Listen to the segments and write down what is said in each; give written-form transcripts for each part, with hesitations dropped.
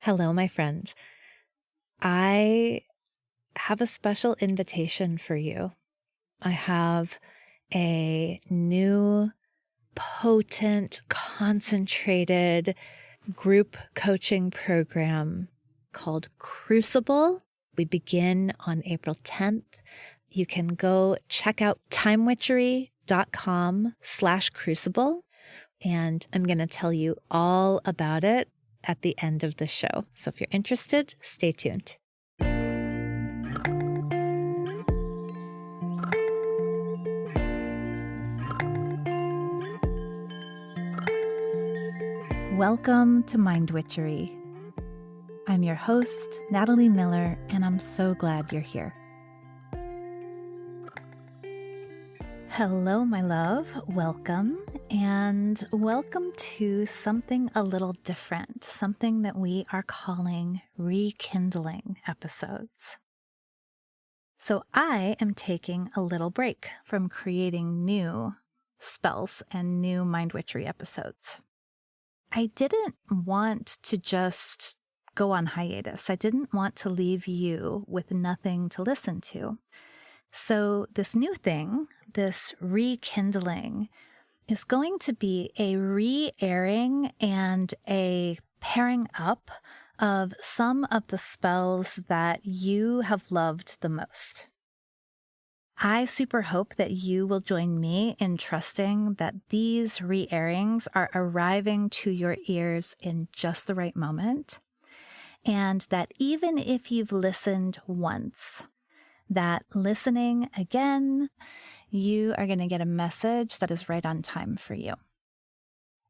Hello, my friend. I have a special invitation for you. I have a new, potent, concentrated group coaching program called Crucible. We begin on April 10th. You can go check out mindwitchery.com/crucible, and I'm going to tell you all about it at the end of the show. So if you're interested, stay tuned. Welcome to Mind Witchery. I'm your host, Natalie Miller, and I'm so glad you're here. Hello, my love. Welcome, and welcome to something a little different, something that we are calling Rekindling episodes. So I am taking a little break from creating new spells and new Mind Witchery episodes. I didn't want to just go on hiatus. I didn't want to leave you with nothing to listen to. So this new thing, this rekindling, is going to be a re-airing and a pairing up of some of the spells that you have loved the most. I super hope that you will join me in trusting that these re-airings are arriving to your ears in just the right moment, and that even if you've listened once, that listening again, you are going to get a message that is right on time for you.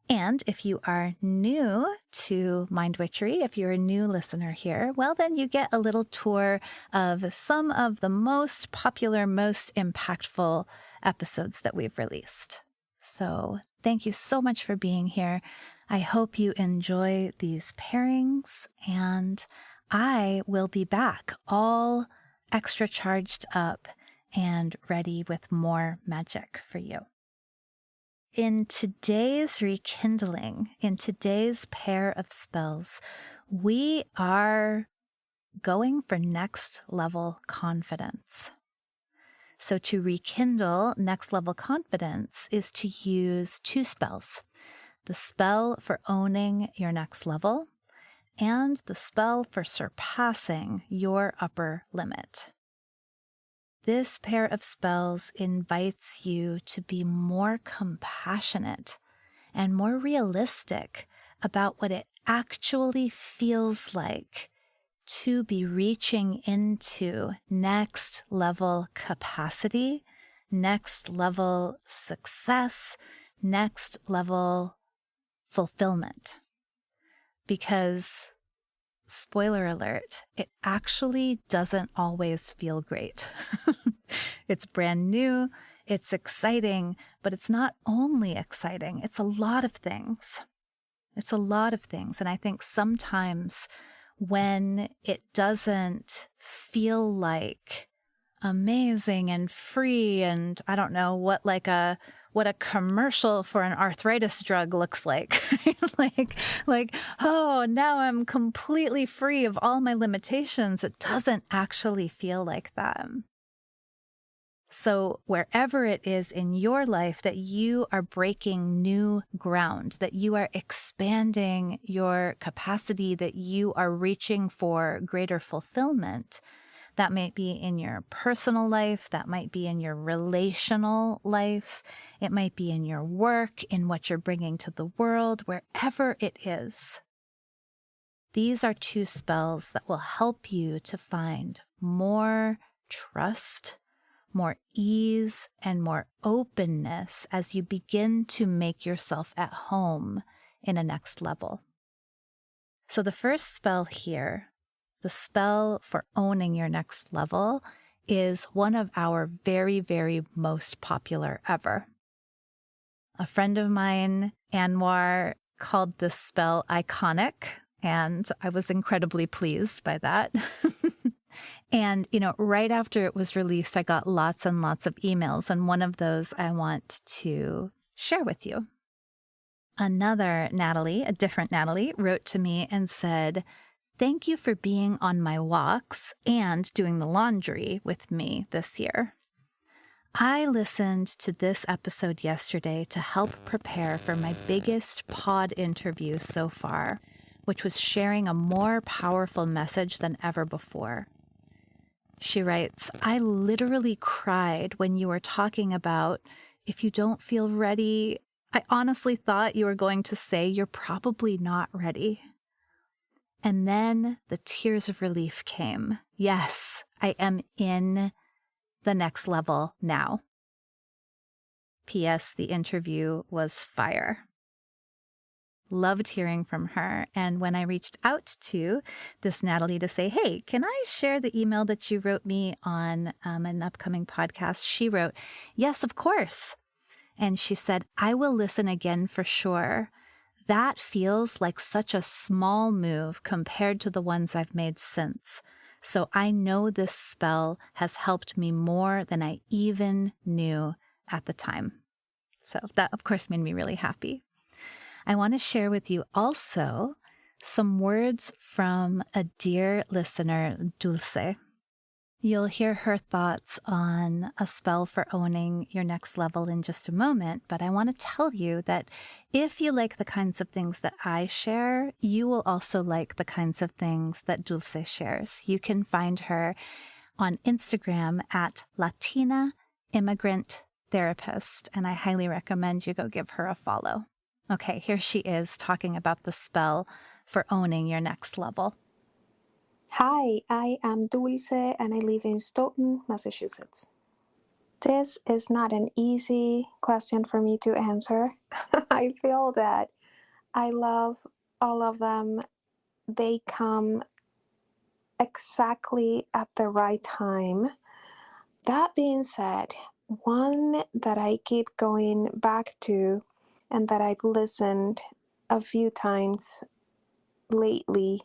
And if you are new to Mind Witchery, if you're a new listener here, well, then you get a little tour of some of the most popular, most impactful episodes that we've released. So thank you so much for being here. I hope you enjoy these pairings, and I will be back all extra charged up and ready with more magic for you. In today's rekindling, in today's pair of spells, we are going for next level confidence. So to rekindle next level confidence is to use two spells: the spell for owning your next level and the spell for surpassing your upper limit. This pair of spells invites you to be more compassionate and more realistic about what it actually feels like to be reaching into next level capacity, next level success, next level fulfillment. Because, spoiler alert, it actually doesn't always feel great. It's brand new, it's exciting, but it's not only exciting, it's a lot of things. It's a lot of things. And I think sometimes when it doesn't feel like amazing and free and I don't know what a commercial for an arthritis drug looks like. like, oh, now I'm completely free of all my limitations. It doesn't actually feel like that. So wherever it is in your life that you are breaking new ground, that you are expanding your capacity, that you are reaching for greater fulfillment, that might be in your personal life, that might be in your relational life, it might be in your work, in what you're bringing to the world, wherever it is. These are two spells that will help you to find more trust, more ease, and more openness as you begin to make yourself at home in a next level. So the first spell here, the spell for owning your next level, is one of our very, very most popular ever. A friend of mine, Anwar, called this spell iconic, and I was incredibly pleased by that. And, right after it was released, I got lots and lots of emails, and one of those I want to share with you. Another Natalie, a different Natalie, wrote to me and said, Thank you for being on my walks and doing the laundry with me this year. I listened to this episode yesterday to help prepare for my biggest pod interview so far, which was sharing a more powerful message than ever before. She writes, I literally cried when you were talking about if you don't feel ready. I honestly thought you were going to say you're probably not ready. And then the tears of relief came. Yes, I am in the next level now. P.S. The interview was fire. Loved hearing from her. And when I reached out to this Natalie to say, hey, can I share the email that you wrote me on an upcoming podcast? She wrote, yes, of course. And she said, I will listen again for sure. That feels like such a small move compared to the ones I've made since. So I know this spell has helped me more than I even knew at the time. So that, of course, made me really happy. I want to share with you also some words from a dear listener, Dulce. You'll hear her thoughts on a spell for owning your next level in just a moment, but I want to tell you that if you like the kinds of things that I share, you will also like the kinds of things that Dulce shares. You can find her on Instagram at Latina Immigrant Therapist, and I highly recommend you go give her a follow. Okay, here she is talking about the spell for owning your next level. Hi, I am Dulce and I live in Stoughton, Massachusetts. This is not an easy question for me to answer. I feel that I love all of them. They come exactly at the right time. That being said, one that I keep going back to and that I've listened a few times lately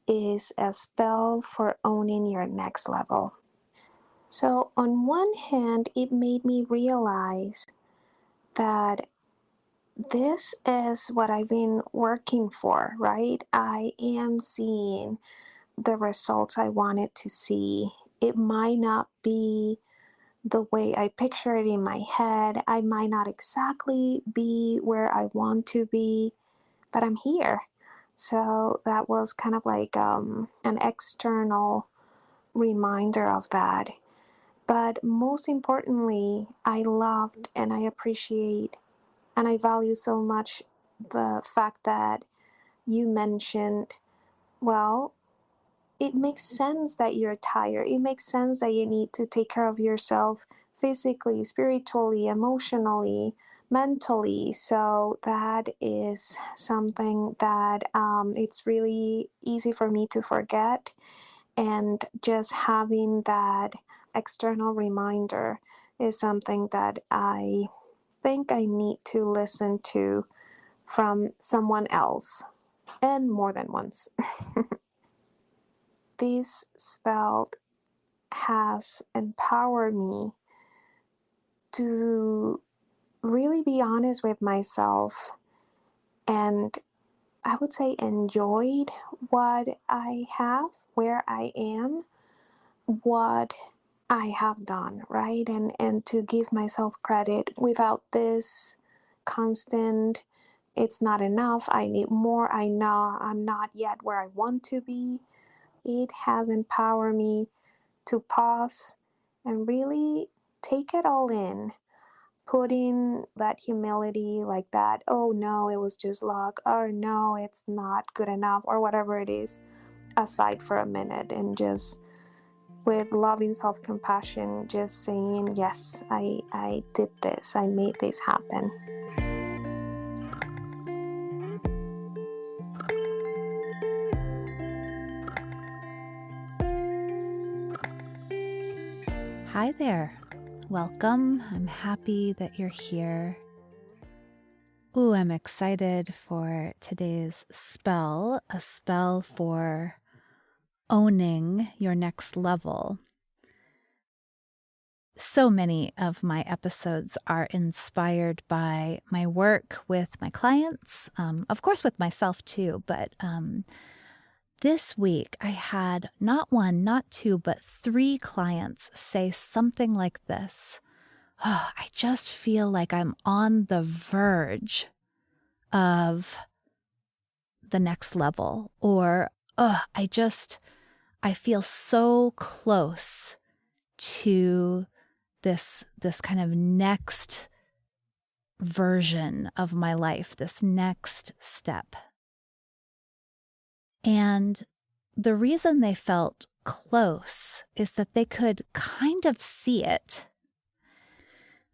is a spell for owning your next level. So on one hand, it made me realize that this is what I've been working for, right? I am seeing the results I wanted to see. It might not be the way I picture it in my head. I might not exactly be where I want to be, but I'm here. So that was kind of like an external reminder of that. But most importantly, I loved and I appreciate and I value so much the fact that you mentioned, well, it makes sense that you're tired. It makes sense that you need to take care of yourself physically, spiritually, emotionally, mentally. So that is something that it's really easy for me to forget. And just having that external reminder is something that I think I need to listen to from someone else, and more than once. This spell has empowered me to really be honest with myself and I would say enjoyed what I have, where I am, what I have done, right? And to give myself credit without this constant, it's not enough, I need more, I know I'm not yet where I want to be. It has empowered me to pause and really take it all in, putting that humility like that, oh no, it was just luck, or no, it's not good enough, or whatever it is, aside for a minute and just with loving self-compassion, just saying, yes, I did this, I made this happen. Hi there. Welcome. I'm happy that you're here. Ooh, I'm excited for today's spell, a spell for owning your next level. So many of my episodes are inspired by my work with my clients, of course with myself too, but this week, I had not one, not two, but 3 clients say something like this. Oh, I just feel like I'm on the verge of the next level, or I feel so close to this kind of next version of my life, this next step. And the reason they felt close is that they could kind of see it.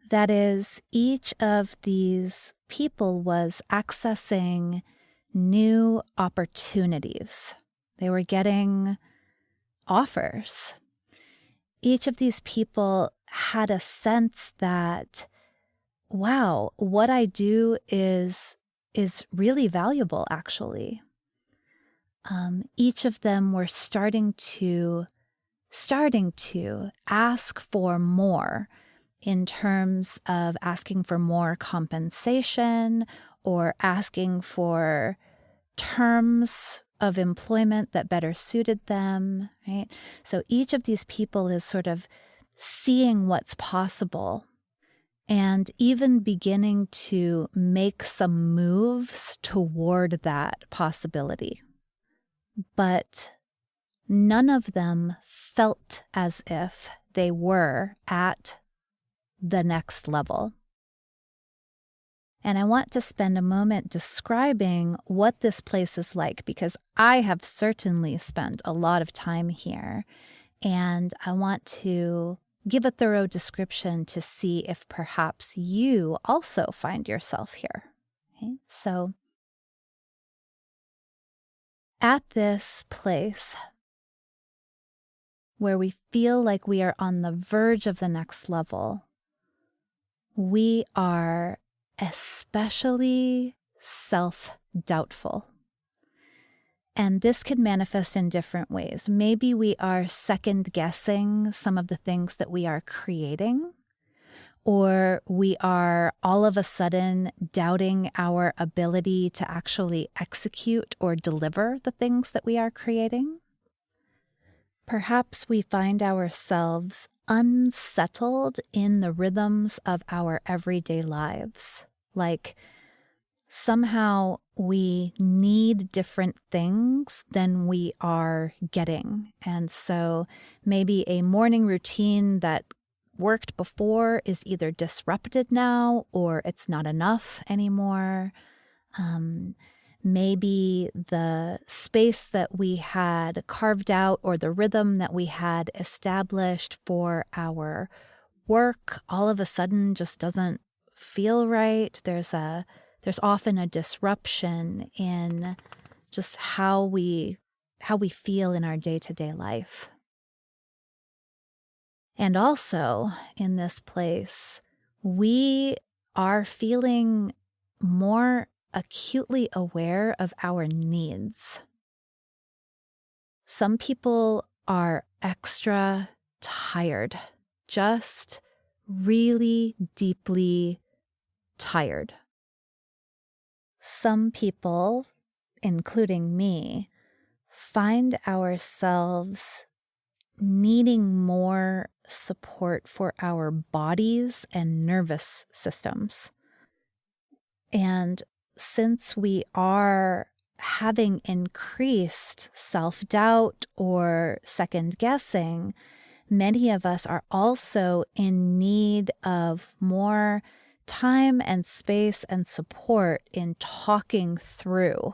That is, each of these people was accessing new opportunities. They were getting offers. Each of these people had a sense that, wow, what I do is really valuable, actually. Each of them were starting to ask for more in terms of asking for more compensation or asking for terms of employment that better suited them, right? So each of these people is sort of seeing what's possible and even beginning to make some moves toward that possibility. But none of them felt as if they were at the next level. And I want to spend a moment describing what this place is like, because I have certainly spent a lot of time here, and I want to give a thorough description to see if perhaps you also find yourself here. Okay? So at this place where we feel like we are on the verge of the next level, we are especially self-doubtful. And this can manifest in different ways. Maybe we are second-guessing some of the things that we are creating, or we are all of a sudden doubting our ability to actually execute or deliver the things that we are creating. Perhaps we find ourselves unsettled in the rhythms of our everyday lives. Like somehow we need different things than we are getting. And so maybe a morning routine that worked before is either disrupted now or it's not enough anymore. Maybe the space that we had carved out or the rhythm that we had established for our work all of a sudden just doesn't feel right. There's often a disruption in just how we feel in our day-to-day life. And also in this place, we are feeling more acutely aware of our needs. Some people are extra tired, just really deeply tired. Some people, including me, find ourselves needing more support for our bodies and nervous systems. And since we are having increased self-doubt or second-guessing, many of us are also in need of more time and space and support in talking through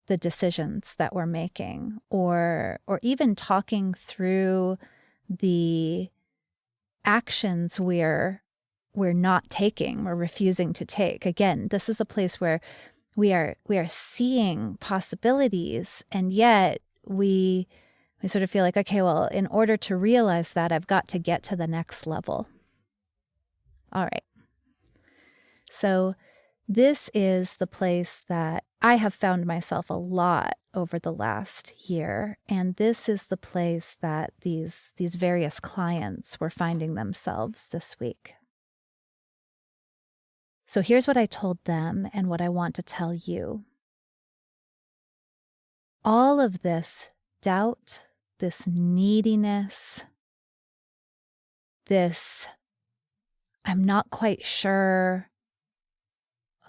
the decisions that we're making, or even talking through the actions we're not taking, we're refusing to take. Again, this is a place where we are seeing possibilities, and yet we sort of feel like, okay, well, in order to realize that, I've got to get to the next level. All right. So this is the place that I have found myself a lot over the last year, and this is the place that these various clients were finding themselves this week. So here's what I told them and what I want to tell you. all of this doubt, this neediness, this I'm not quite sure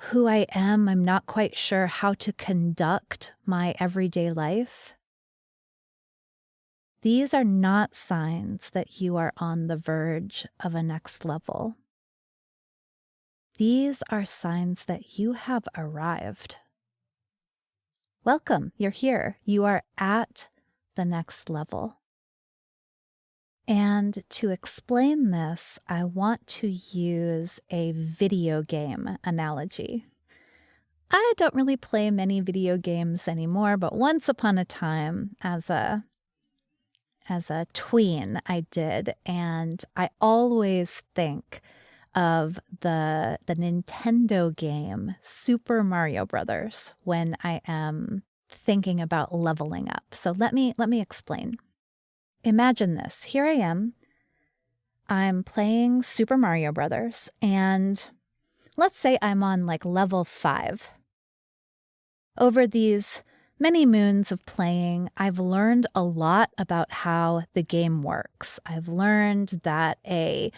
who I am. I'm not quite sure how to conduct my everyday life. These are not signs that you are on the verge of a next level. These are signs that you have arrived. Welcome, you're here. You are at the next level. And to explain this, I want to use a video game analogy. I don't really play many video games anymore, but once upon a time, as a tween, I did, and I always think of the Nintendo game Super Mario Brothers when I am thinking about leveling up. So let me explain. Imagine this. Here I am. I'm playing Super Mario Brothers, and let's say I'm on like level 5. Over these many moons of playing, I've learned a lot about how the game works. I've learned that a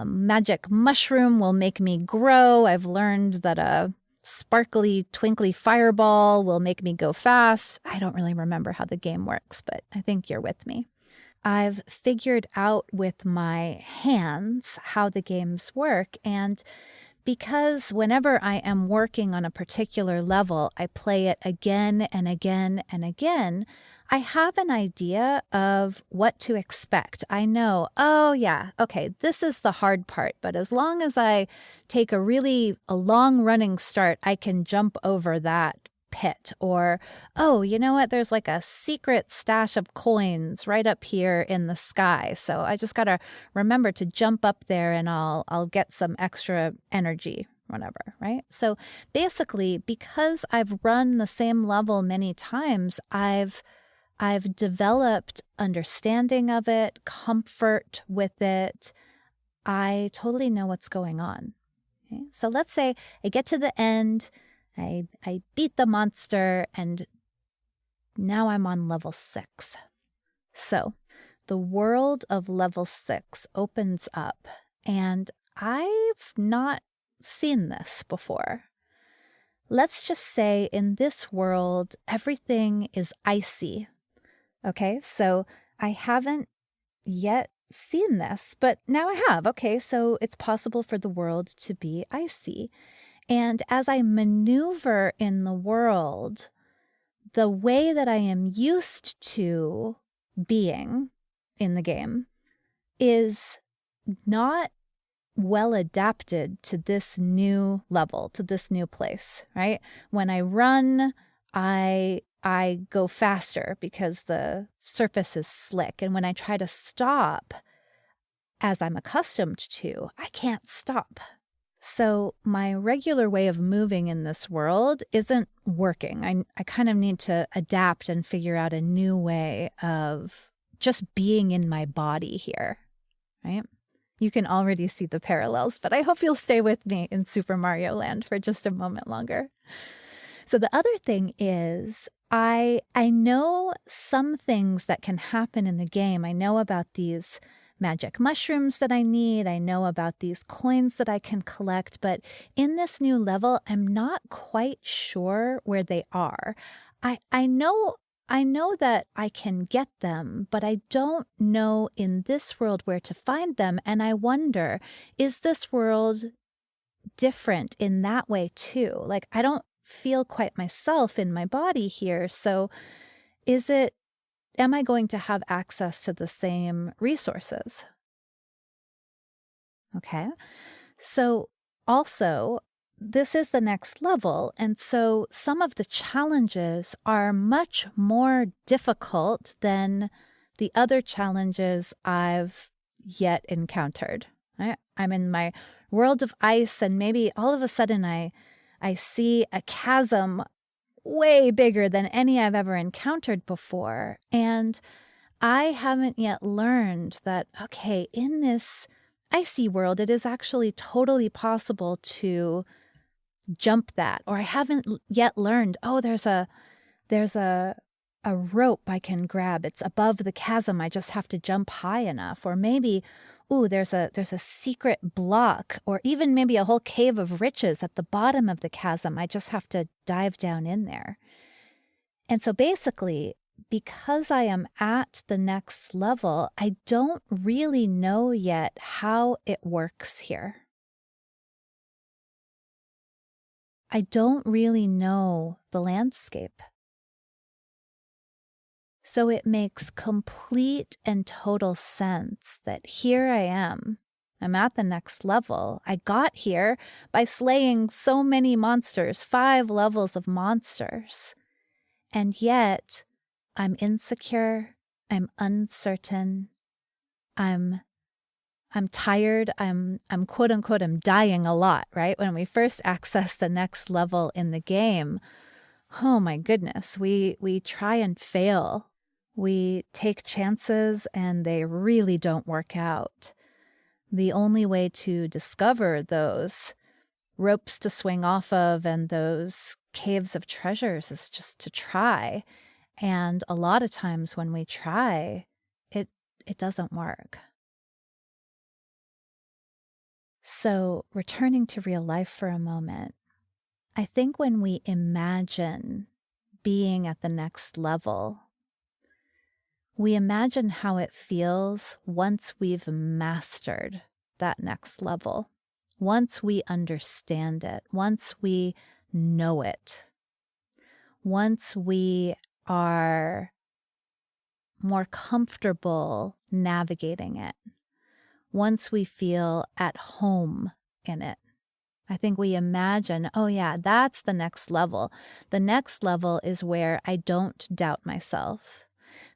magic mushroom will make me grow. I've learned that a sparkly, twinkly fireball will make me go fast. I don't really remember how the game works, but I think you're with me. I've figured out with my hands how the games work, and because whenever I am working on a particular level, I play it again and again and again, I have an idea of what to expect. I know, oh yeah, okay, this is the hard part, but as long as I take a long running start, I can jump over that pit. Or, oh, you know what? There's like a secret stash of coins right up here in the sky. So I just got to remember to jump up there and I'll get some extra energy, whatever, right? So basically, because I've run the same level many times, I've developed understanding of it, comfort with it. I totally know what's going on. Okay? So let's say I get to the end, I beat the monster, and now I'm on level 6. So the world of level 6 opens up, and I've not seen this before. Let's just say in this world, everything is icy. Okay, so I haven't yet seen this, but now I have. Okay, so it's possible for the world to be icy. And as I maneuver in the world, the way that I am used to being in the game is not well adapted to this new level, to this new place, right? When I run, I go faster because the surface is slick. And when I try to stop, as I'm accustomed to, I can't stop. So my regular way of moving in this world isn't working. I kind of need to adapt and figure out a new way of just being in my body here, right? You can already see the parallels, but I hope you'll stay with me in Super Mario Land for just a moment longer. So the other thing is I know some things that can happen in the game. I know about these magic mushrooms that I need. I know about these coins that I can collect, but in this new level, I'm not quite sure where they are. I know that I can get them, but I don't know in this world where to find them. And I wonder, is this world different in that way too? Like, I don't feel quite myself in my body here. So am I going to have access to the same resources? Okay. So also, this is the next level. And so some of the challenges are much more difficult than the other challenges I've yet encountered. Right? I'm in my world of ice, and maybe all of a sudden I see a chasm way bigger than any I've ever encountered before. And I haven't yet learned that, okay, in this icy world, it is actually totally possible to jump that. Or I haven't yet learned, oh, there's a There's a rope I can grab. It's above the chasm. I just have to jump high enough. Or maybe, there's a secret block, or even maybe a whole cave of riches at the bottom of the chasm. I just have to dive down in there. And so basically, because I am at the next level, I don't really know yet how it works here. I don't really know the landscape. So it makes complete and total sense that here I am. I'm at the next level. I got here by slaying so many monsters, 5 levels of monsters. And yet, I'm insecure, I'm uncertain, I'm tired, I'm quote unquote, I'm dying a lot, right? When we first access the next level in the game, oh my goodness, we try and fail. We take chances and they really don't work out. The only way to discover those ropes to swing off of and those caves of treasures is just to try. And a lot of times when we try, it doesn't work. So returning to real life for a moment, I think when we imagine being at the next level, we imagine how it feels once we've mastered that next level, once we understand it, once we know it, once we are more comfortable navigating it, once we feel at home in it. I think we imagine, oh yeah, that's the next level. The next level is where I don't doubt myself.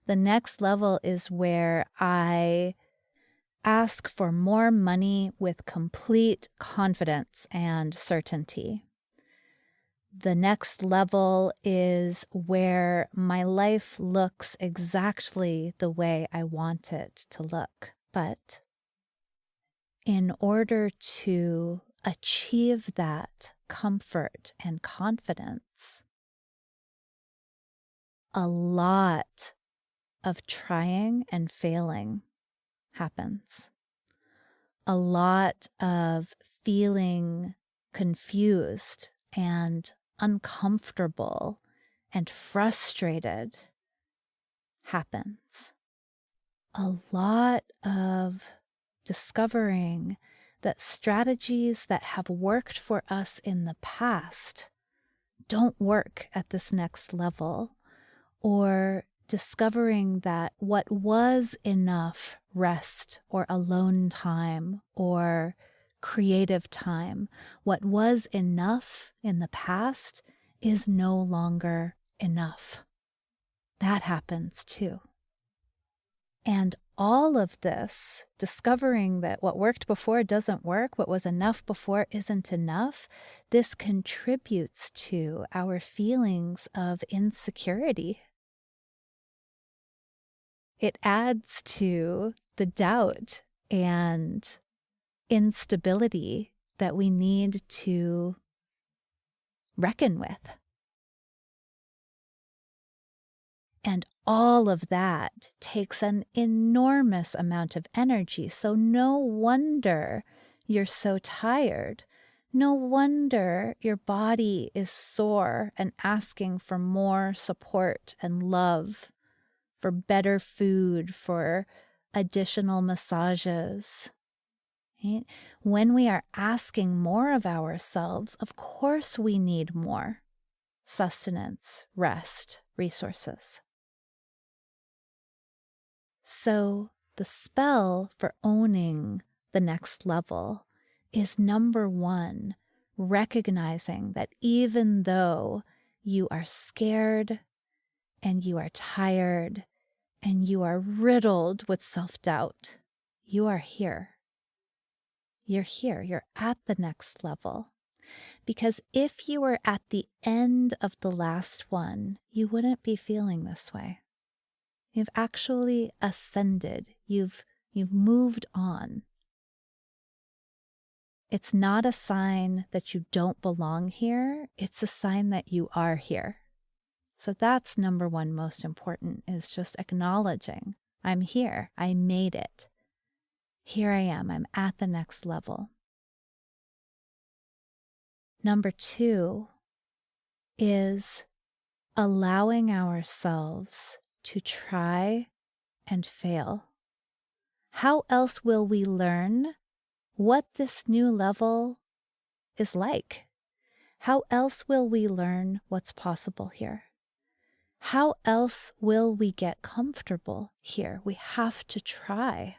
The next level is where I ask for more money with complete confidence and certainty. The next level is where my life looks exactly the way I want it to look. But in order to achieve that comfort and confidence, a lot of trying and failing happens. A lot of feeling confused and uncomfortable and frustrated happens. A lot of discovering that strategies that have worked for us in the past don't work at this next level, or discovering that what was enough rest or alone time or creative time, what was enough in the past is no longer enough. That happens too. And all of this, discovering that what worked before doesn't work, what was enough before isn't enough, this contributes to our feelings of insecurity. It adds to the doubt and instability that we need to reckon with. And all of that takes an enormous amount of energy. So no wonder you're so tired. No wonder your body is sore and asking for more support and love, for better food, for additional massages. Right? When we are asking more of ourselves, of course we need more sustenance, rest, resources. So the spell for owning the next level is, number 1, recognizing that even though you are scared and you are tired and you are riddled with self-doubt, you are here. You're here. You're at the next level. Because if you were at the end of the last one, you wouldn't be feeling this way. You've actually ascended. You've moved on. It's not a sign that you don't belong here. It's a sign that you are here. So that's number one, most important, is just acknowledging I'm here. I made it. Here I am. I'm at the next level. Number two is allowing ourselves to try and fail. How else will we learn what this new level is like? How else will we learn what's possible here? How else will we get comfortable here? We have to try.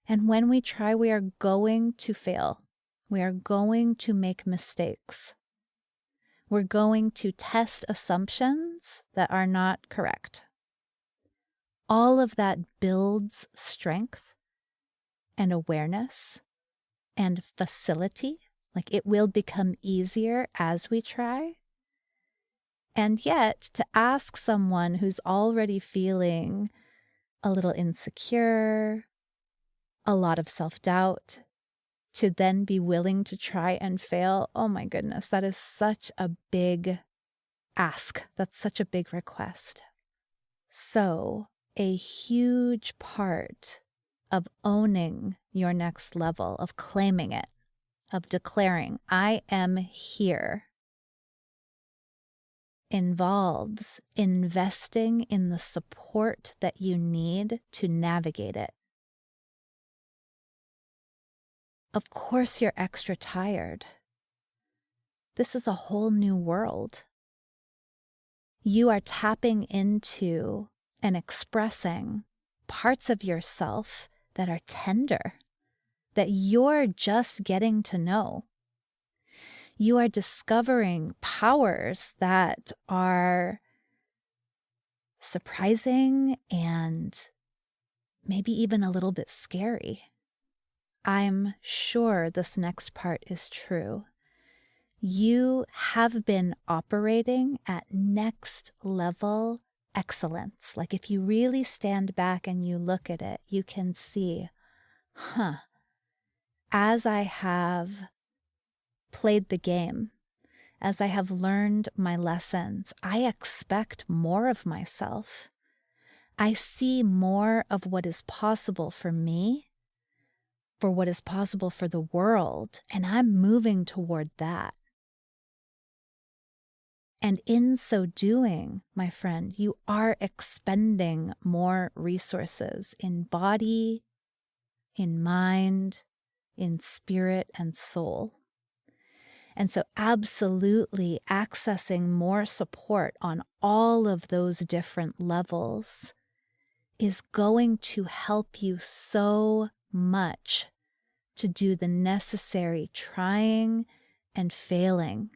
And when we try, we are going to fail. We are going to make mistakes. We're going to test assumptions that are not correct. All of that builds strength and awareness and facility. Like, it will become easier as we try. And yet, to ask someone who's already feeling a little insecure, a lot of self-doubt, to then be willing to try and fail, oh my goodness, that is such a big ask. That's such a big request. So, a huge part of owning your next level, of claiming it, of declaring, I am here, involves investing in the support that you need to navigate it. Of course, you're extra tired. This is a whole new world. You are tapping into and expressing parts of yourself that are tender, that you're just getting to know. You are discovering powers that are surprising and maybe even a little bit scary. I'm sure this next part is true. You have been operating at next level excellence. Like, if you really stand back and you look at it, you can see, as I have played the game, as I have learned my lessons, I expect more of myself. I see more of what is possible for me, for what is possible for the world, and I'm moving toward that. And in so doing, my friend, you are expending more resources in body, in mind, in spirit, and soul. And so absolutely accessing more support on all of those different levels is going to help you so much to do the necessary trying and failing,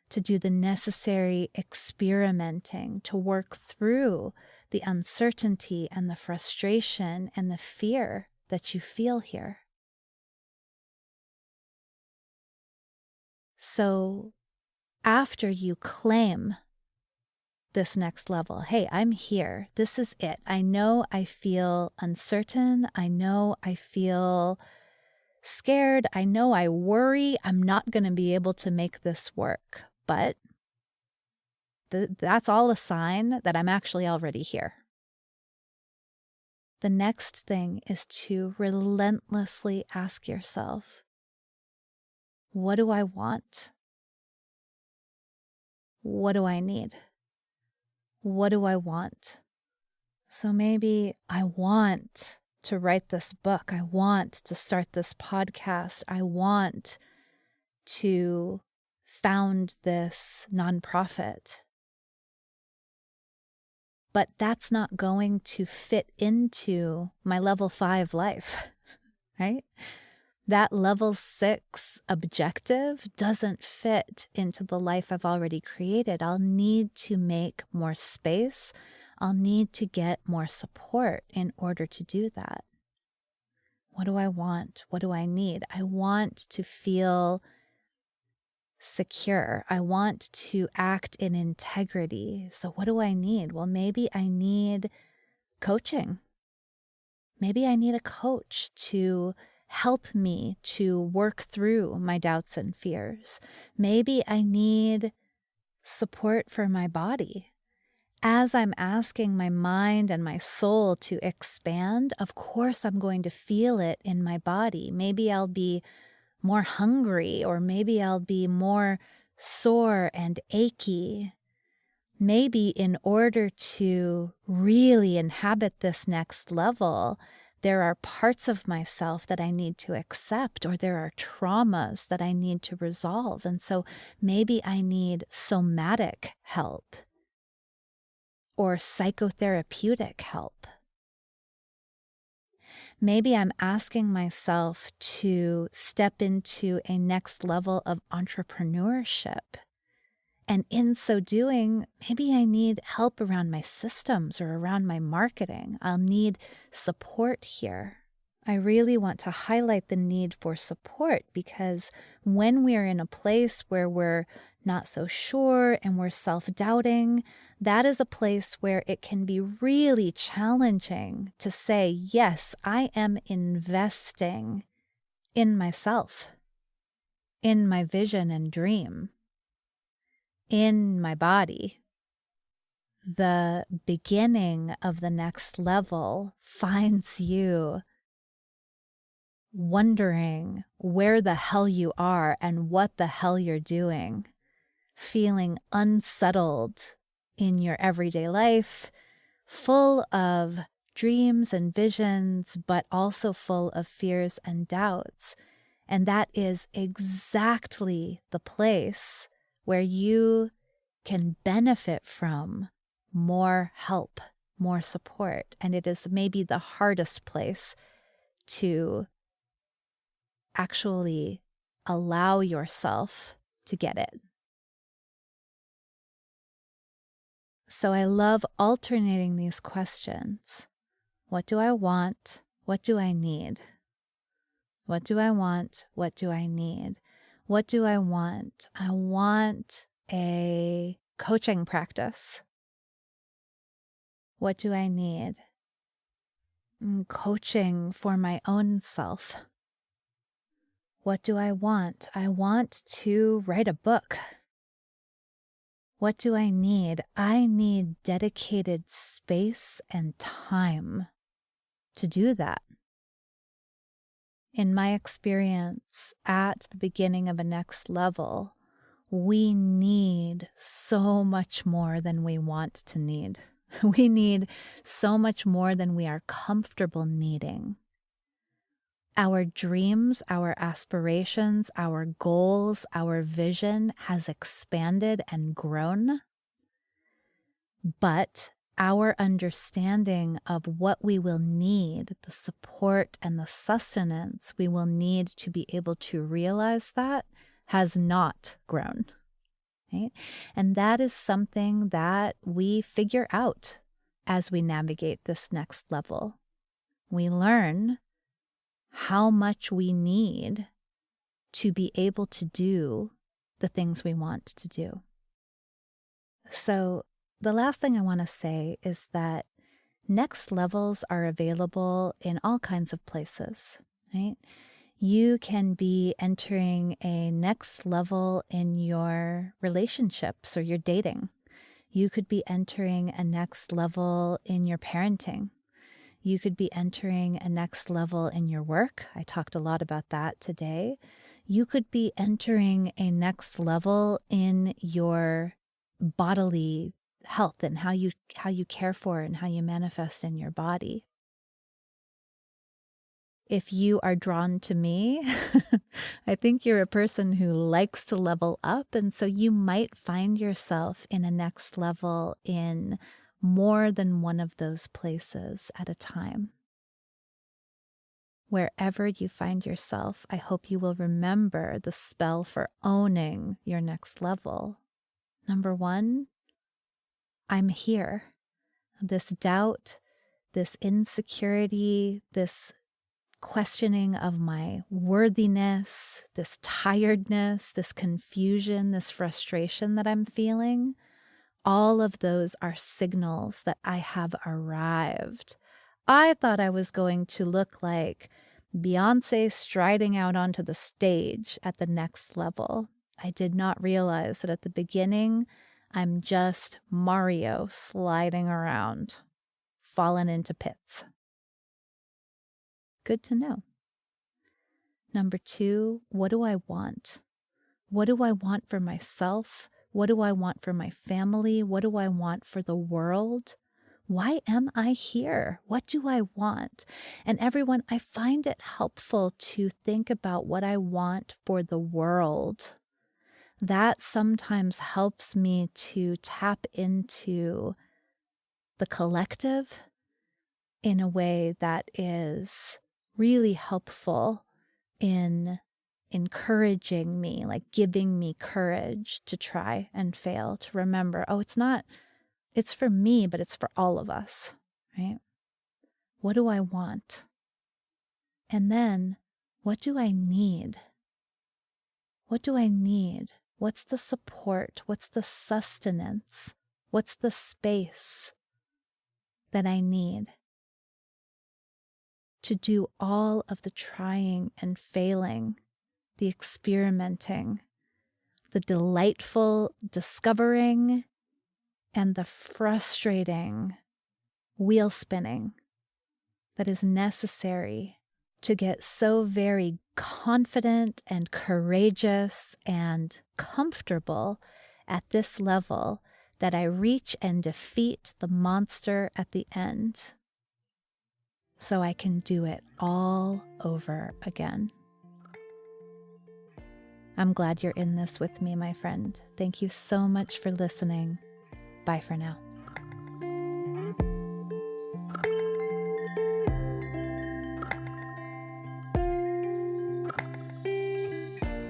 to do the necessary experimenting, to work through the uncertainty and the frustration and the fear that you feel here. So after you claim this next level, hey, I'm here, this is it. I know I feel uncertain. I know I feel scared. I know I worry I'm not going to be able to make this work. But that's all a sign that I'm actually already here. The next thing is to relentlessly ask yourself, what do I want? What do I need? What do I want? So maybe I want to write this book. I want to start this podcast. I want to found this nonprofit. But that's not going to fit into my level 5 life, right? That level 6 objective doesn't fit into the life I've already created. I'll need to make more space. I'll need to get more support in order to do that. What do I want? What do I need? I want to feel secure. I want to act in integrity. So what do I need? Well, maybe I need coaching. Maybe I need a coach to help me to work through my doubts and fears. Maybe I need support for my body. As I'm asking my mind and my soul to expand, of course I'm going to feel it in my body. Maybe I'll be more hungry, or maybe I'll be more sore and achy. Maybe in order to really inhabit this next level, there are parts of myself that I need to accept, or there are traumas that I need to resolve. And so maybe I need somatic help or psychotherapeutic help. Maybe I'm asking myself to step into a next level of entrepreneurship. And in so doing, maybe I need help around my systems or around my marketing. I'll need support here. I really want to highlight the need for support, because when we're in a place where we're not so sure and we're self-doubting, that is a place where it can be really challenging to say, yes, I am investing in myself, in my vision and dream, in my body. The beginning of the next level finds you wondering where the hell you are and what the hell you're doing, feeling unsettled in your everyday life, full of dreams and visions, but also full of fears and doubts. And that is exactly the place where you can benefit from more help, more support. And it is maybe the hardest place to actually allow yourself to get it. So I love alternating these questions. What do I want? What do I need? What do I want? What do I need? What do I want? I want a coaching practice. What do I need? Coaching for my own self. What do I want? I want to write a book. What do I need? I need dedicated space and time to do that. In my experience, at the beginning of a next level, we need so much more than we want to need. We need so much more than we are comfortable needing. Our dreams, our aspirations, our goals, our vision has expanded and grown. But our understanding of what we will need, the support and the sustenance we will need to be able to realize that, has not grown. Right? And that is something that we figure out as we navigate this next level. We learn how much we need to be able to do the things we want to do. So the last thing I want to say is that next levels are available in all kinds of places, right? You can be entering a next level in your relationships or your dating. You could be entering a next level in your parenting. You could be entering a next level in your work. I talked a lot about that today. You could be entering a next level in your bodily health and how you care for and how you manifest in your body. If you are drawn to me, I think you're a person who likes to level up, and so you might find yourself in a next level in more than one of those places at a time. Wherever you find yourself, I hope you will remember the spell for owning your next level. Number one, I'm here. This doubt, this insecurity, this questioning of my worthiness, this tiredness, this confusion, this frustration that I'm feeling, all of those are signals that I have arrived. I thought I was going to look like Beyonce striding out onto the stage at the next level. I did not realize that at the beginning, I'm just Mario sliding around, falling into pits. Good to know. Number 2, what do I want? What do I want for myself? What do I want for my family? What do I want for the world? Why am I here? What do I want? And everyone, I find it helpful to think about what I want for the world. That sometimes helps me to tap into the collective in a way that is really helpful in encouraging me, like giving me courage to try and fail, to remember, it's for me, but it's for all of us, right? What do I want? And then, what do I need? What do I need? What's the support? What's the sustenance? What's the space that I need to do all of the trying and failing, the experimenting, the delightful discovering, and the frustrating wheel spinning that is necessary to get so very confident and courageous and comfortable at this level that I reach and defeat the monster at the end, so I can do it all over again. I'm glad you're in this with me, my friend. Thank you so much for listening. Bye for now.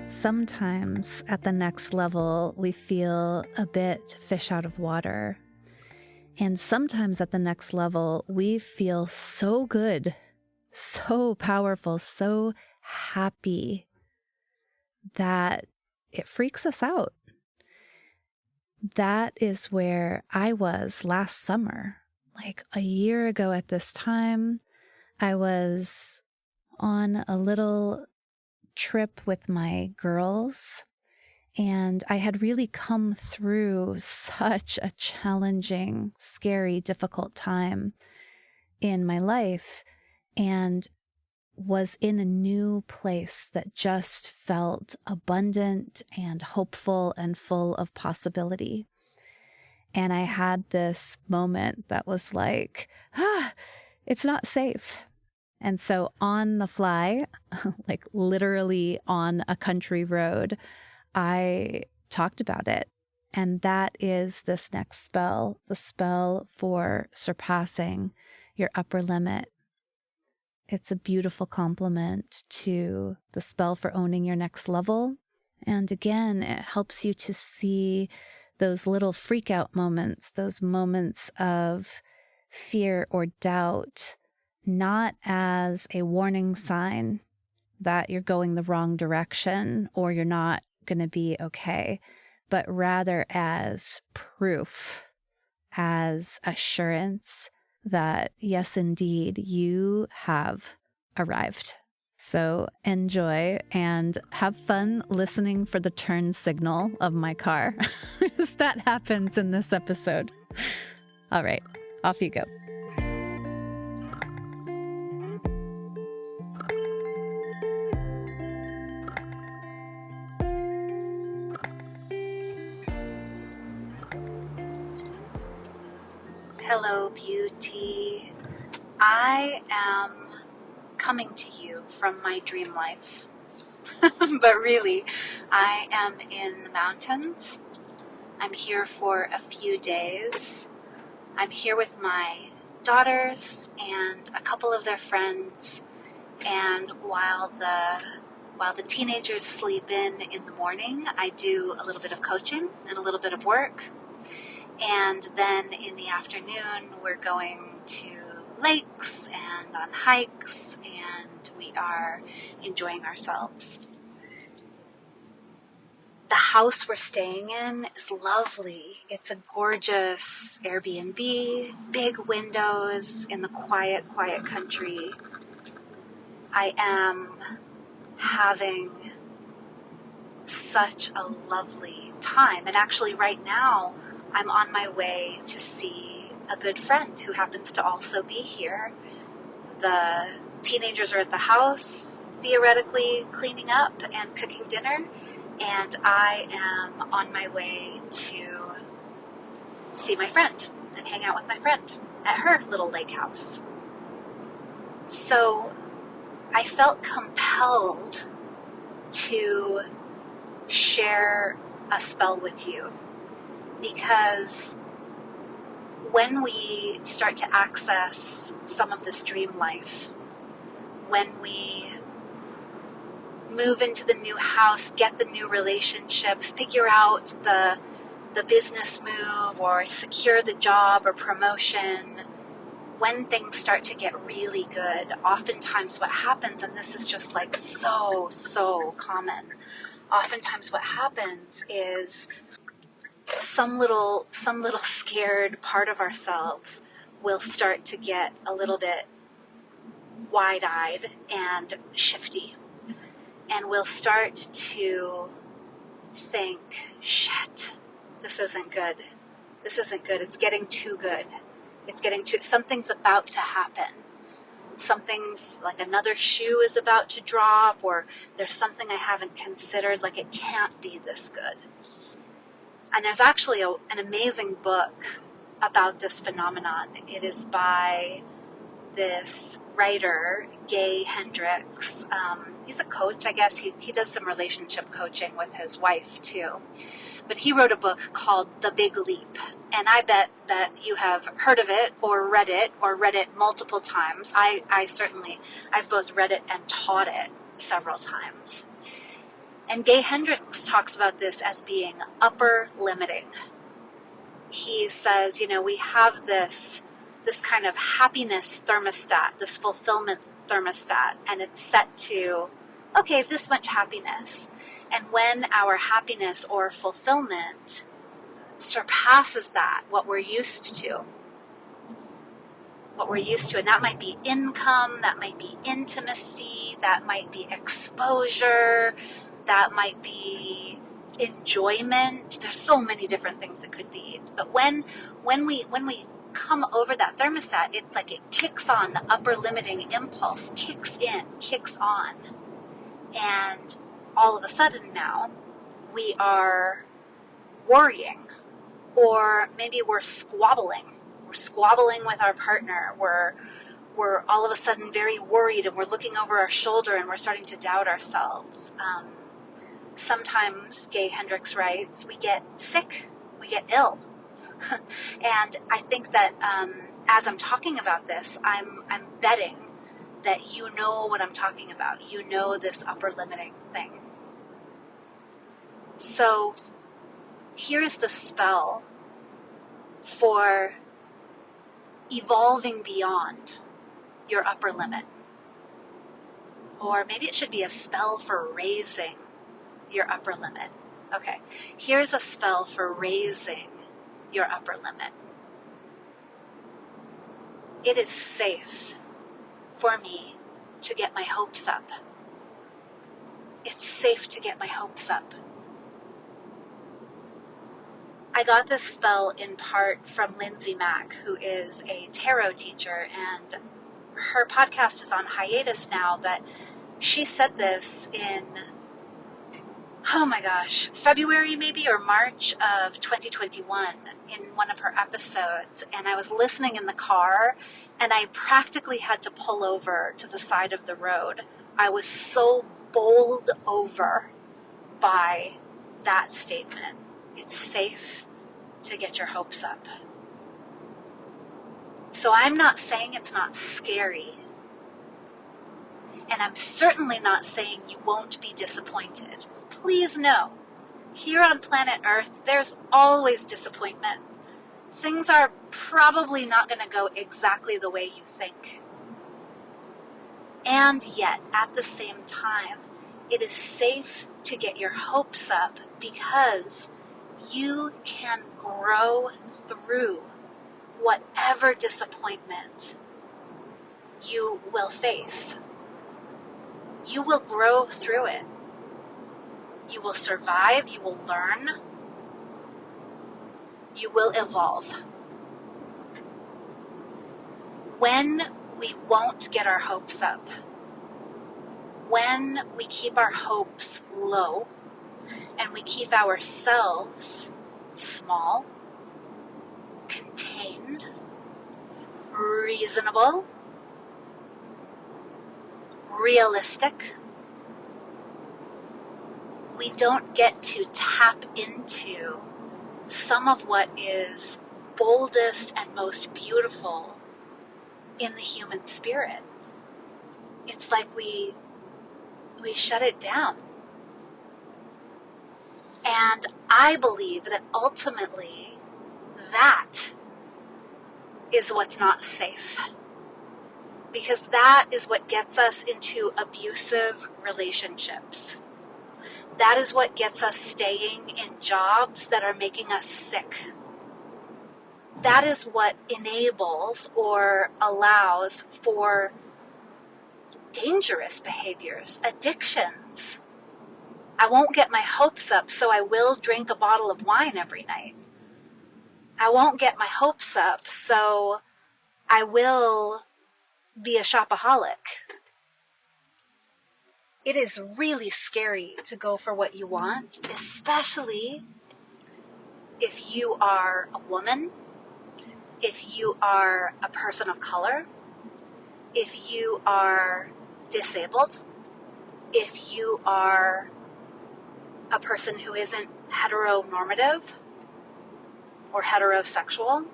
Sometimes at the next level, we feel a bit fish out of water. And sometimes at the next level, we feel so good, so powerful, so happy that it freaks us out. That is where I was last summer. Like a year ago at this time, I was on a little trip with my girls, and I had really come through such a challenging, scary, difficult time in my life, and was in a new place that just felt abundant and hopeful and full of possibility. And I had this moment that was like, it's not safe. And so on the fly, like literally on a country road, I talked about it. And that is this next spell, the spell for surpassing your upper limit. It's a beautiful complement to the spell for owning your next level. And again, it helps you to see those little freak out moments, those moments of fear or doubt, not as a warning sign that you're going the wrong direction or you're not going to be okay, but rather as proof, as assurance that yes, indeed, you have arrived. So enjoy and have fun listening for the turn signal of my car as that happens in this episode. All right, off you go. Hello, beauty. I am coming to you from my dream life. But really, I am in the mountains. I'm here for a few days. I'm here with my daughters and a couple of their friends. And while the teenagers sleep in the morning, I do a little bit of coaching and a little bit of work. And then in the afternoon, we're going to lakes and on hikes, and we are enjoying ourselves. The house we're staying in is lovely. It's a gorgeous Airbnb, big windows in the quiet country. I am having such a lovely time. And actually right now, I'm on my way to see a good friend who happens to also be here. The teenagers are at the house, theoretically cleaning up and cooking dinner, and I am on my way to see my friend and hang out with my friend at her little lake house. So I felt compelled to share a spell with you, because when we start to access some of this dream life, when we move into the new house, get the new relationship, figure out the business move or secure the job or promotion, when things start to get really good, oftentimes what happens, and this is just like so common, oftentimes what happens is some little scared part of ourselves will start to get a little bit wide-eyed and shifty, and we'll start to think, shit, this isn't good, it's getting too good, something's about to happen, something's like another shoe is about to drop, or there's something I haven't considered, like it can't be this good. And there's actually an amazing book about this phenomenon. It is by this writer, Gay Hendricks. He's a coach, I guess. He does some relationship coaching with his wife, too. But he wrote a book called The Big Leap. And I bet that you have heard of it or read it multiple times. I've both read it and taught it several times. And Gay Hendricks talks about this as being upper limiting. He says, we have this kind of happiness thermostat, this fulfillment thermostat, and it's set to, okay, this much happiness. And when our happiness or fulfillment surpasses that, what we're used to, and that might be income, that might be intimacy, that might be exposure, that might be enjoyment. There's so many different things it could be. But when we come over that thermostat, it's like it kicks on, the upper limiting impulse kicks on. And all of a sudden now we are worrying, or maybe we're squabbling with our partner. We're all of a sudden very worried, and we're looking over our shoulder, and we're starting to doubt ourselves. Sometimes, Gay Hendricks writes, we get sick, we get ill. And I think that as I'm talking about this, I'm betting that you know what I'm talking about. You know this upper limiting thing. So here's the spell for evolving beyond your upper limit. Or maybe it should be a spell for raising your upper limit. Okay, here's a spell for raising your upper limit. It is safe for me to get my hopes up. It's safe to get my hopes up. I got this spell in part from Lindsay Mack, who is a tarot teacher, and her podcast is on hiatus now, but she said this in, February maybe, or March of 2021 in one of her episodes. And I was listening in the car, and I practically had to pull over to the side of the road. I was so bowled over by that statement. It's safe to get your hopes up. So I'm not saying it's not scary. And I'm certainly not saying you won't be disappointed. Please know, here on planet Earth, there's always disappointment. Things are probably not going to go exactly the way you think. And yet, at the same time, it is safe to get your hopes up, because you can grow through whatever disappointment you will face. You will grow through it. You will survive, you will learn. you will evolve. When we won't get our hopes up, when we keep our hopes low, and we keep ourselves small, contained, reasonable, realistic, we don't get to tap into some of what is boldest and most beautiful in the human spirit. It's like we shut it down. And I believe that ultimately that is what's not safe. Because that is what gets us into abusive relationships. That is what gets us staying in jobs that are making us sick. That is what enables or allows for dangerous behaviors, addictions. I won't get my hopes up, so I will drink a bottle of wine every night. I won't get my hopes up, so I will be a shopaholic. It is really scary to go for what you want, especially if you are a woman, if you are a person of color, if you are disabled, if you are a person who isn't heteronormative or heterosexual.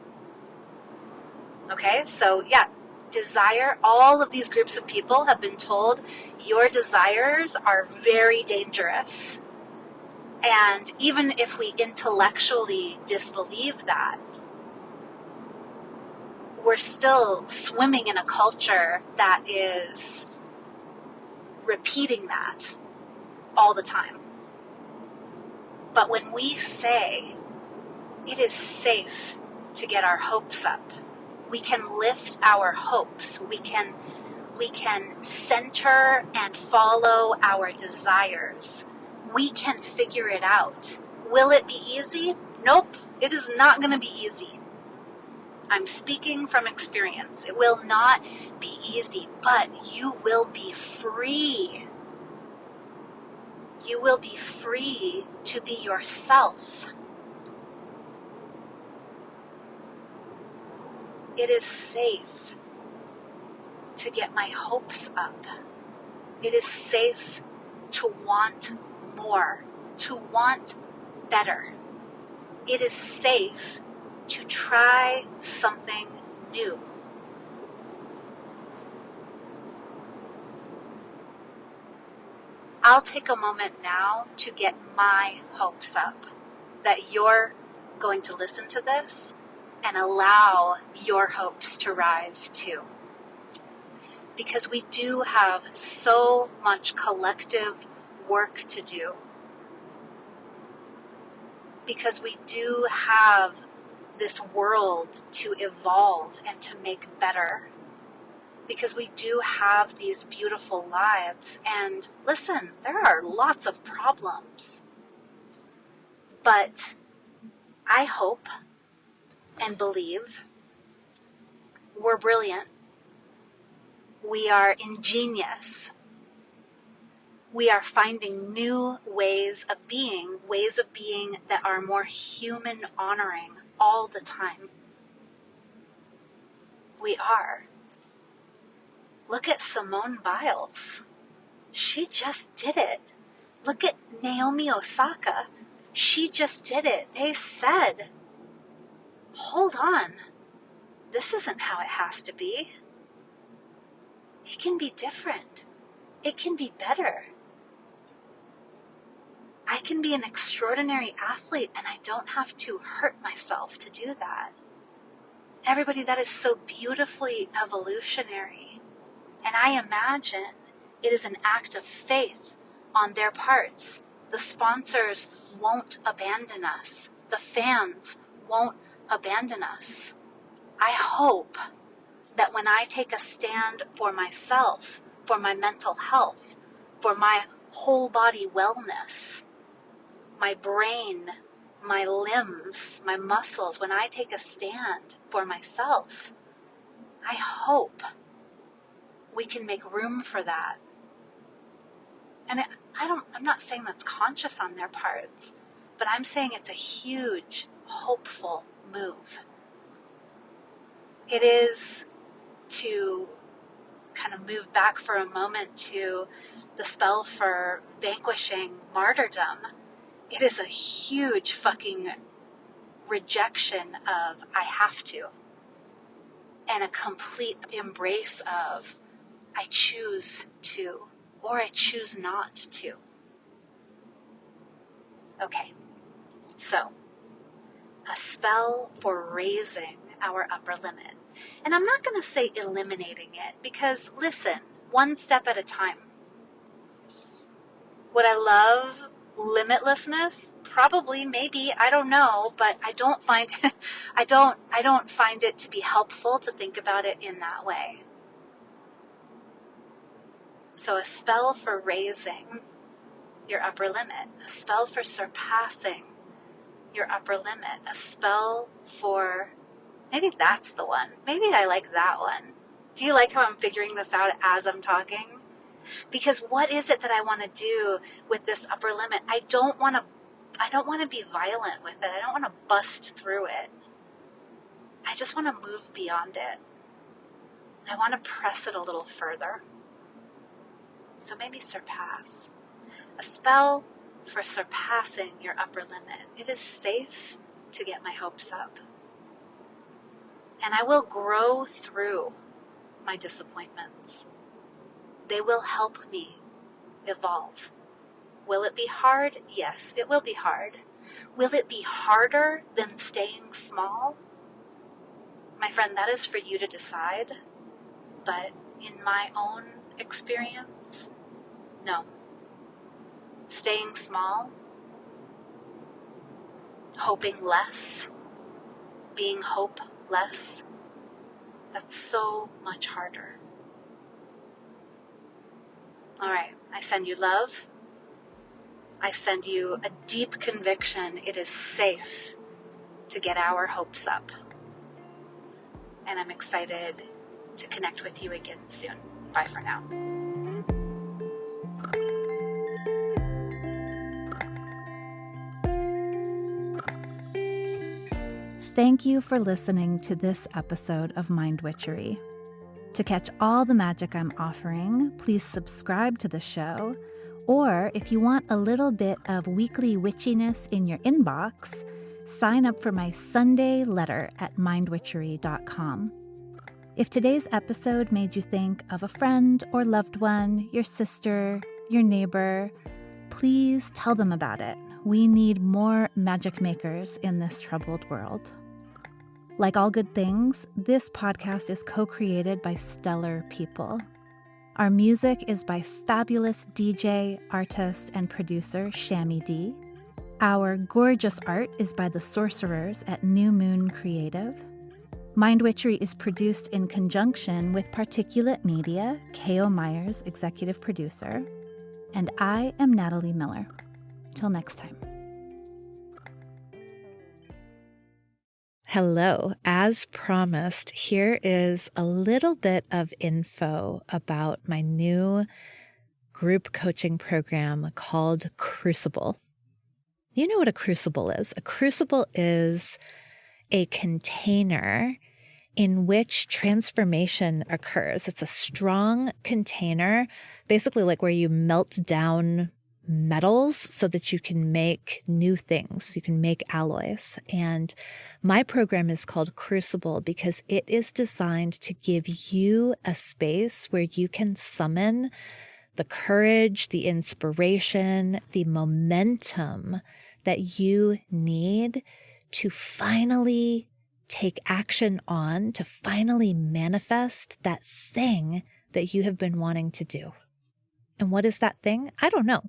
Okay, so yeah, desire, all of these groups of people have been told your desires are very dangerous. And even if we intellectually disbelieve that, we're still swimming in a culture that is repeating that all the time. But when we say it is safe to get our hopes up, we can lift our hopes, we can center and follow our desires. We can figure it out. Will it be easy? Nope, it is not going to be easy. I'm speaking from experience. It will not be easy, but you will be free. You will be free to be yourself. It is safe to get my hopes up. It is safe to want more, to want better. It is safe to try something new. I'll take a moment now to get my hopes up that you're going to listen to this and allow your hopes to rise too. Because we do have so much collective work to do. Because we do have this world to evolve and to make better. Because we do have these beautiful lives. And listen, there are lots of problems. But I hope and believe we're brilliant. We are ingenious. We are finding new ways of being that are more human honoring all the time. We are. Look at Simone Biles. She just did it. Look at Naomi Osaka. She just did it. They said, hold on, this isn't how it has to be. It can be different. It can be better. I can be an extraordinary athlete and I don't have to hurt myself to do that. Everybody, that is so beautifully evolutionary. And I imagine it is an act of faith on their parts. The sponsors won't abandon us. The fans won't abandon us. I hope that when I take a stand for myself, for my mental health, for my whole body wellness, my brain my limbs, my muscles, when I take a stand for myself, I hope we can make room for that. And I'm not saying that's conscious on their parts, but I'm saying it's a huge, hopeful move. It is to kind of move back for a moment to the spell for vanquishing martyrdom. It is a huge fucking rejection of I have to, and a complete embrace of I choose to, or I choose not to. Okay, so a spell for raising our upper limit. And I'm not going to say eliminating it, because listen, one step at a time. Would I love limitlessness? Probably, maybe, I don't know, but I don't find I don't find it to be helpful to think about it in that way. So a spell for raising your upper limit, a spell for surpassing your upper limit, a spell for, maybe that's the one. Maybe I like that one. Do you like how I'm figuring this out as I'm talking? Because what is it that I want to do with this upper limit? I don't want to be violent with it. I don't want to bust through it. I just want to move beyond it. I want to press it a little further. So maybe surpass. A spell for surpassing your upper limit. It is safe to get my hopes up. And I will grow through my disappointments. They will help me evolve. Will it be hard? Yes, it will be hard. Will it be harder than staying small? My friend, that is for you to decide. But in my own experience, no. Staying small, hoping less, being hopeless, that's so much harder. All right, I send you love. I send you a deep conviction it is safe to get our hopes up. And I'm excited to connect with you again soon. Bye for now. Thank you for listening to this episode of Mind Witchery. To catch all the magic I'm offering, please subscribe to the show. Or if you want a little bit of weekly witchiness in your inbox, sign up for my Sunday letter at mindwitchery.com. If today's episode made you think of a friend or loved one, your sister, your neighbor, please tell them about it. We need more magic makers in this troubled world. Like all good things, this podcast is co-created by stellar people. Our music is by fabulous DJ, artist, and producer Shammy D. Our gorgeous art is by the sorcerers at New Moon Creative. Mind Witchery is produced in conjunction with Particulate Media, K.O. Myers, executive producer. And I am Natalie Miller. Till next time. Hello. As promised, here is a little bit of info about my new group coaching program called Crucible. You know what a crucible is. A crucible is a container in which transformation occurs. It's a strong container, basically like where you melt down metals so that you can make new things. You can make alloys. And my program is called Crucible because it is designed to give you a space where you can summon the courage, the inspiration, the momentum that you need to finally take action on, to finally manifest that thing that you have been wanting to do. And what is that thing? I don't know.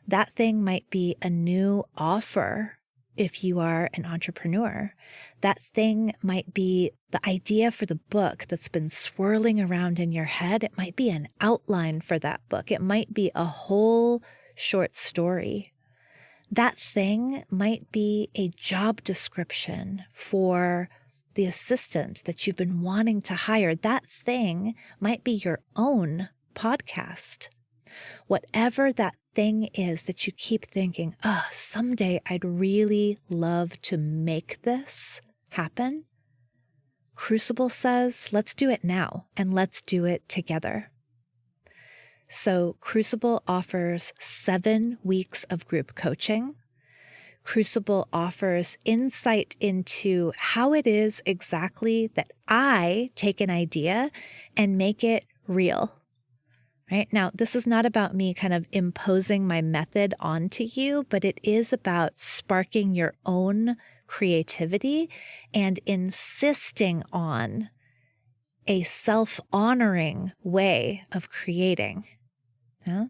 That thing might be a new offer if you are an entrepreneur. That thing might be the idea for the book that's been swirling around in your head. It might be an outline for that book. It might be a whole short story. That thing might be a job description for the assistant that you've been wanting to hire. That thing might be your own podcast. Whatever that thing is that you keep thinking, oh, someday I'd really love to make this happen. Crucible says, let's do it now and let's do it together. So Crucible offers 7 weeks of group coaching. Crucible offers insight into how it is exactly that I take an idea and make it real. Right? Now, this is not about me kind of imposing my method onto you, but it is about sparking your own creativity and insisting on a self-honoring way of creating. Yeah?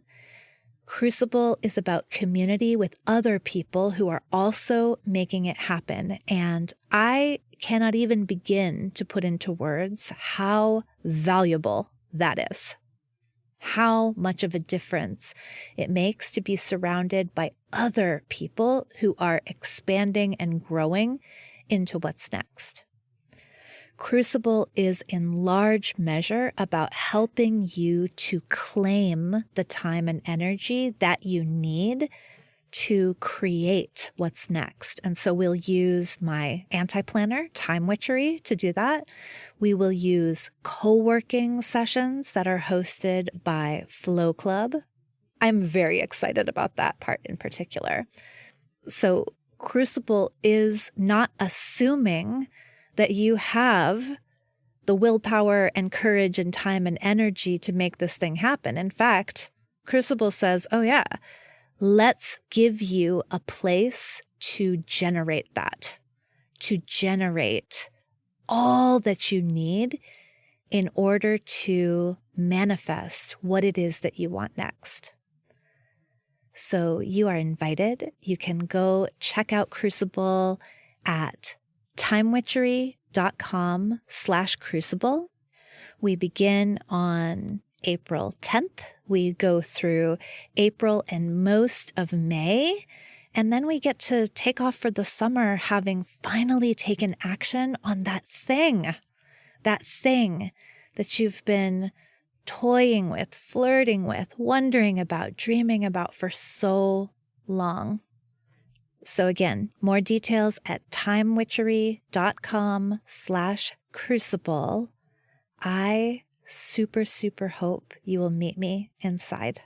Crucible is about community with other people who are also making it happen. And I cannot even begin to put into words how valuable that is. How much of a difference it makes to be surrounded by other people who are expanding and growing into what's next. Crucible is in large measure about helping you to claim the time and energy that you need to create what's next. And so we'll use my anti-planner, Time Witchery, to do that. We will use co-working sessions that are hosted by Flow Club. I'm very excited about that part in particular. So Crucible is not assuming that you have the willpower and courage and time and energy to make this thing happen. In fact, Crucible says, oh yeah, let's give you a place to generate that, to generate all that you need in order to manifest what it is that you want next. So you are invited. You can go check out Crucible at timewitchery.com/crucible. We begin on April 10th. We go through April and most of May. And then we get to take off for the summer, having finally taken action on that thing that you've been toying with, flirting with, wondering about, dreaming about for so long. So again, more details at timewitchery.com/crucible. I super hope you will meet me inside.